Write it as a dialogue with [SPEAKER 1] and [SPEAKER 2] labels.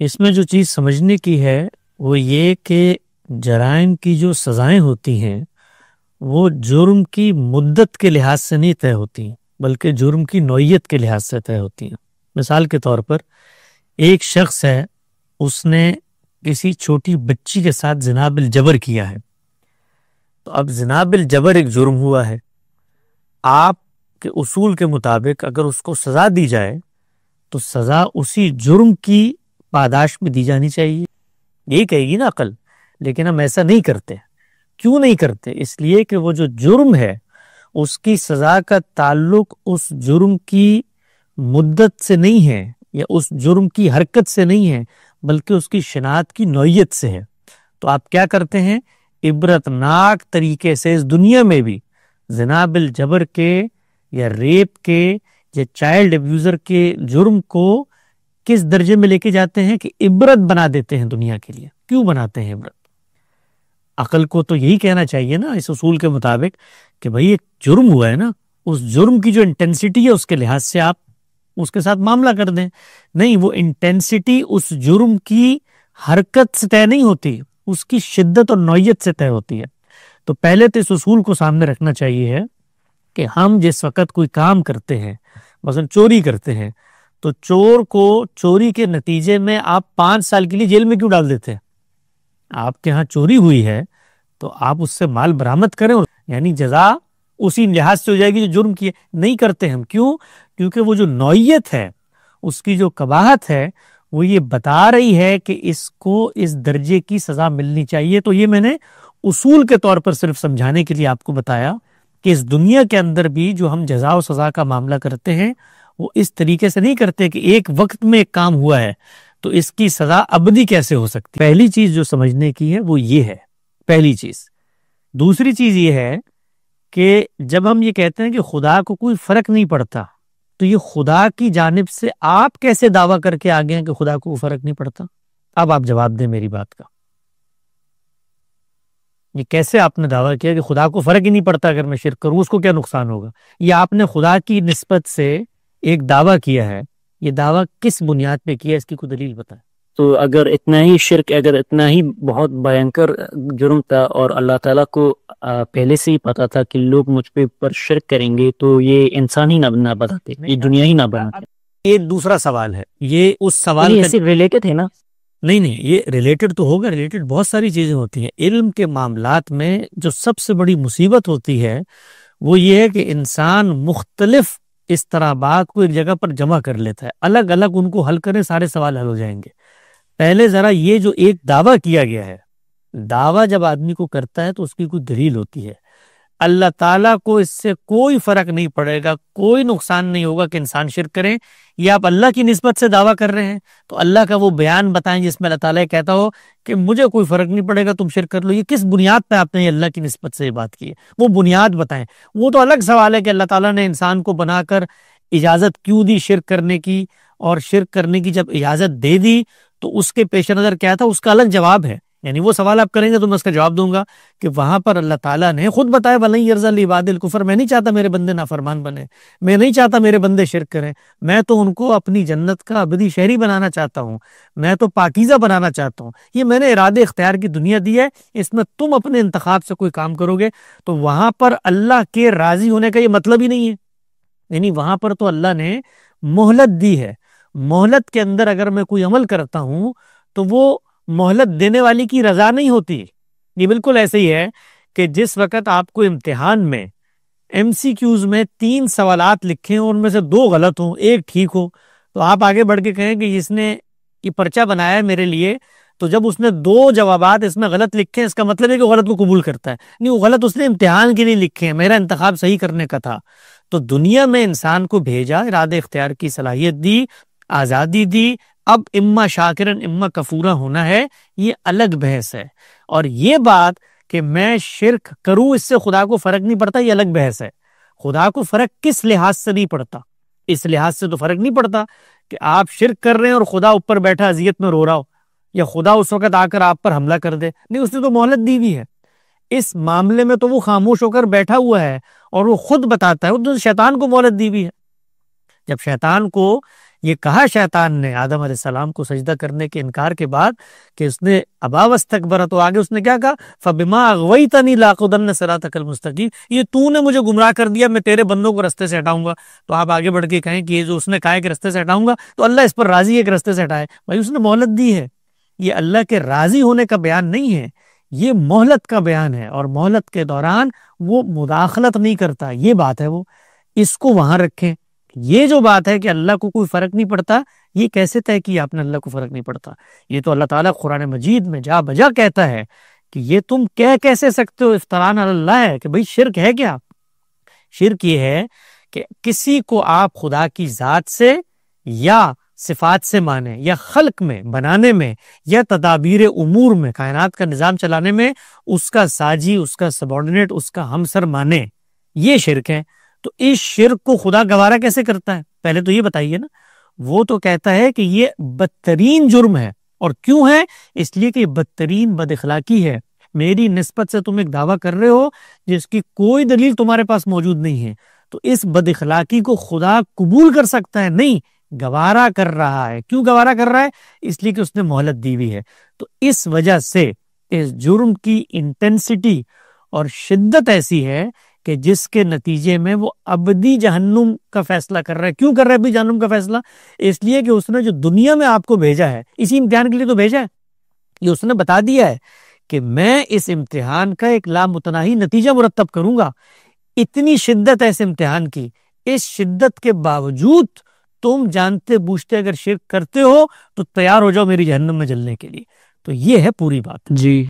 [SPEAKER 1] اس میں جو چیز سمجھنے کی ہے وہ یہ کہ جرائم کی جو سزائیں ہوتی ہیں وہ جرم کی مدت کے لحاظ سے نہیں طے ہوتی ہیں بلکہ جرم کی نوعیت کے لحاظ سے طے ہوتی ہیں۔ مثال کے طور پر ایک شخص ہے، اس نے کسی چھوٹی بچی کے ساتھ زنا بالجبر کیا ہے، تو اب زنا بالجبر ایک جرم ہوا ہے۔ آپ کے اصول کے مطابق اگر اس کو سزا دی جائے تو سزا اسی جرم کی پاداش میں دی جانی چاہیے، یہی کہے گی نا عقل۔ لیکن ہم ایسا نہیں کرتے۔ کیوں نہیں کرتے؟ اس لیے کہ وہ جو جرم ہے اس کی سزا کا تعلق اس جرم کی مدت سے نہیں ہے یا اس جرم کی حرکت سے نہیں ہے بلکہ اس کی شناخت کی نوعیت سے ہے۔ تو آپ کیا کرتے ہیں؟ عبرتناک طریقے سے اس دنیا میں بھی زنا بالجبر کے یا ریپ کے یا چائلڈ ابیوزر کے جرم کو کس درجے میں لے کے جاتے ہیں کہ عبرت بنا دیتے ہیں دنیا کے لیے۔ کیوں بناتے ہیں عبرت؟ عقل کو تو یہی کہنا چاہیے نا اس اصول کے مطابق کہ بھئی ایک جرم ہوا ہے نا، اس جرم کی جو انٹینسٹی ہے اس کے لحاظ سے آپ اس کے ساتھ معاملہ کر دیں۔ نہیں، وہ انٹینسٹی اس جرم کی حرکت سے طے نہیں ہوتی، اس کی شدت اور نوعیت سے طے ہوتی ہے۔ تو پہلے تو اس اصول کو سامنے رکھنا چاہیے ہے کہ ہم جس وقت کوئی کام کرتے ہیں، مثلا چوری کرتے ہیں، تو چور کو چوری کے نتیجے میں آپ 5 سال کے لیے جیل میں کیوں ڈال دیتے ہیں؟ آپ کے ہاں چوری ہوئی ہے تو آپ اس سے مال برآمد کریں، یعنی جزا اسی لحاظ سے ہو جائے گی جو جرم کیے۔ نہیں کرتے ہم، کیوں؟ کیونکہ وہ جو نوعیت ہے، اس کی جو قباحت ہے، وہ یہ بتا رہی ہے کہ اس کو اس درجے کی سزا ملنی چاہیے۔ تو یہ میں نے اصول کے طور پر صرف سمجھانے کے لیے آپ کو بتایا کہ اس دنیا کے اندر بھی جو ہم جزا و سزا کا معاملہ کرتے ہیں وہ اس طریقے سے نہیں کرتے کہ ایک وقت میں ایک کام ہوا ہے تو اس کی سزا ابدی کیسے ہو سکتی۔ پہلی چیز جو سمجھنے کی ہے وہ یہ ہے، پہلی چیز۔ دوسری چیز یہ ہے کہ جب ہم یہ کہتے ہیں کہ خدا کو کوئی فرق نہیں پڑتا، تو یہ خدا کی جانب سے آپ کیسے دعویٰ کر کے آگے ہیں کہ خدا کو فرق نہیں پڑتا؟ اب آپ جواب دیں میری بات کا۔ یہ کیسے آپ نے دعویٰ کیا کہ خدا کو فرق ہی نہیں پڑتا اگر میں شرک کروں اس کو کیا نقصان ہوگا؟ یہ آپ نے خدا کی نسبت سے ایک دعویٰ کیا ہے، یہ دعویٰ کس بنیاد پہ کیا، اس کی کوئی دلیل بتائیں۔
[SPEAKER 2] تو اگر اتنا ہی شرک، اگر اتنا ہی بہت بھینکر جرم تھا اور اللہ تعالیٰ کو پہلے سے ہی پتا تھا کہ لوگ مجھ پہ پر شرک کریں گے، تو یہ انسان ہی نہ بناتے، یہ دنیا ہی نہ بناتے۔
[SPEAKER 1] یہ دوسرا سوال ہے، یہ اس سوال
[SPEAKER 2] سے ریلیٹڈ ہے نا؟
[SPEAKER 1] نہیں، یہ ریلیٹڈ تو ہوگا، ریلیٹڈ بہت ساری چیزیں ہوتی ہیں۔ علم کے معاملات میں جو سب سے بڑی مصیبت ہوتی ہے وہ یہ ہے کہ انسان مختلف اضطرابات کو ایک جگہ پر جمع کر لیتا ہے، الگ الگ ان کو حل کریں سارے سوال حل ہو جائیں گے۔ پہلے ذرا یہ جو ایک دعویٰ کیا گیا ہے، دعویٰ جب آدمی کو کرتا ہے تو اس کی کوئی دلیل ہوتی ہے۔ اللہ تعالیٰ کو اس سے کوئی فرق نہیں پڑے گا، کوئی نقصان نہیں ہوگا کہ انسان شرک کریں۔ یہ آپ اللہ کی نسبت سے دعویٰ کر رہے ہیں تو اللہ کا وہ بیان بتائیں جس میں اللہ تعالیٰ کہتا ہو کہ مجھے کوئی فرق نہیں پڑے گا، تم شرک کر لو۔ یہ کس بنیاد پہ آپ نے اللہ کی نسبت سے یہ بات کی ہے؟ وہ بنیاد بتائیں۔ وہ تو الگ سوال ہے کہ اللہ تعالیٰ نے انسان کو بنا کر اجازت کیوں دی شرک کرنے کی، اور شرک کرنے کی جب اجازت دے دی تو اس کے پیش نظر کیا تھا، اس کا الگ جواب ہے۔ یعنی وہ سوال آپ کریں گے تو میں اس کا جواب دوں گا کہ وہاں پر اللہ تعالیٰ نے خود بتایا وَلَن يَرْضَى لِعِبَادِ الْكُفْرَ، میں نہیں چاہتا میرے بندے نافرمان بنے، میں نہیں چاہتا میرے بندے شرک کریں، میں تو ان کو اپنی جنت کا ابدی شہری بنانا چاہتا ہوں، میں تو پاکیزہ بنانا چاہتا ہوں۔ یہ میں نے ارادے اختیار کی دنیا دی ہے، اس میں تم اپنے انتخاب سے کوئی کام کرو گے تو وہاں پر اللہ کے راضی ہونے کا یہ مطلب ہی نہیں ہے۔ یعنی وہاں پر تو اللہ نے مہلت دی ہے، مہلت کے اندر اگر میں کوئی عمل کرتا ہوں تو وہ مہلت دینے والی کی رضا نہیں ہوتی۔ یہ بالکل ایسے ہی ہے کہ جس وقت آپ کو امتحان میں MCQs میں 3 سوالات لکھیں اور ان میں سے 2 غلط ہوں، 1 ٹھیک ہو، تو آپ آگے بڑھ کے کہیں کہ جس نے یہ پرچہ بنایا ہے میرے لیے، تو جب اس نے 2 جوابات اس میں غلط لکھے اس کا مطلب ہے کہ وہ غلط کو قبول کرتا ہے، نہیں، وہ غلط اس نے امتحان کے لیے لکھے ہیں، میرا انتخاب صحیح کرنے کا تھا۔ تو دنیا میں انسان کو بھیجا، ارادے اختیار کی صلاحیت دی، آزادی دی، اب اما شاکرن اما کفورا ہونا ہے، یہ الگ بحث ہے۔ اور یہ بات کہ میں شرک کروں اس سے خدا کو فرق نہیں پڑتا، یہ الگ بحث ہے۔ خدا کو فرق کس لحاظ سے نہیں پڑتا؟ اس لحاظ سے تو فرق نہیں پڑتا کہ آپ شرک کر رہے ہیں اور خدا اوپر بیٹھا اذیت میں رو رہا ہو، یا خدا اس وقت آ کر آپ پر حملہ کر دے، نہیں، اس نے تو مہلت دی ہوئی ہے۔ اس معاملے میں تو وہ خاموش ہو کر بیٹھا ہوا ہے اور وہ خود بتاتا ہے، وہ تو شیطان کو مہلت دی ہوئی ہے۔ جب شیطان کو یہ کہا شیطان نے آدم علیہ السلام کو سجدہ کرنے کے انکار کے بعد کہ اس نے ابا واستکبر، تو آگے اس نے کیا کہا؟ فَبِمَا أَغْوَيْتَنِي لَأَقْعُدَنَّ صِرَاطَكَ الْمُسْتَقِيمَ، یہ تو نے مجھے گمراہ کر دیا، میں تیرے بندوں کو رستے سے ہٹاؤں گا۔ تو آپ آگے بڑھ کے کہیں کہ یہ جو اس نے کہا ہے کہ رستے سے ہٹاؤں گا، تو اللہ اس پر راضی ہے کہ رستے سے ہٹائے؟ بھائی اس نے مہلت دی ہے، یہ اللہ کے راضی ہونے کا بیان نہیں ہے، یہ مہلت کا بیان ہے، اور مہلت کے دوران وہ مداخلت نہیں کرتا، یہ بات ہے، وہ اس کو وہاں رکھیں۔ یہ جو بات ہے کہ اللہ کو کوئی فرق نہیں پڑتا، یہ کیسے طے کیا آپ نے اللہ کو فرق نہیں پڑتا؟ یہ تو اللہ تعالیٰ قرآن مجید میں جا بجا کہتا ہے کہ یہ تم کہہ کیسے سکتے ہو، افتراء علی اللہ ہے کہ بھئی شرک ہے کیا؟ شرک یہ ہے کہ کسی کو آپ خدا کی ذات سے یا صفات سے مانیں، یا خلق میں بنانے میں، یا تدابیر امور میں، کائنات کا نظام چلانے میں اس کا ساجی، اس کا سبارڈینیٹ، اس کا ہمسر مانے، یہ شرک ہے۔ تو اس شرک کو خدا گوارا کیسے کرتا ہے؟ پہلے تو یہ بتائیے نا۔ وہ تو کہتا ہے کہ یہ بدترین جرم ہے، اور کیوں ہے؟ اس لیے کہ یہ بدترین بد اخلاقی ہے، میری نسبت سے تم ایک دعویٰ کر رہے ہو جس کی کوئی دلیل تمہارے پاس موجود نہیں ہے، تو اس بد اخلاقی کو خدا قبول کر سکتا ہے؟ نہیں، گوارا کر رہا ہے۔ کیوں گوارا کر رہا ہے؟ اس لیے کہ اس نے مہلت دی ہوئی ہے۔ تو اس وجہ سے اس جرم کی انٹینسٹی اور شدت ایسی ہے کہ جس کے نتیجے میں وہ ابدی جہنم کا فیصلہ کر رہا ہے۔ کیوں کر رہا ہے ابدی جہنم کا فیصلہ؟ اس لیے کہ اس نے جو دنیا میں آپ کو بھیجا ہے، اسی امتحان کے لیے تو بھیجا ہے، یہ اس نے بتا دیا ہے کہ میں اس امتحان کا ایک لامتناہی نتیجہ مرتب کروں گا۔ اتنی شدت ہے اس امتحان کی، اس شدت کے باوجود تم جانتے بوجھتے اگر شرک کرتے ہو تو تیار ہو جاؤ میری جہنم میں جلنے کے لیے۔ تو یہ ہے پوری بات۔
[SPEAKER 2] جی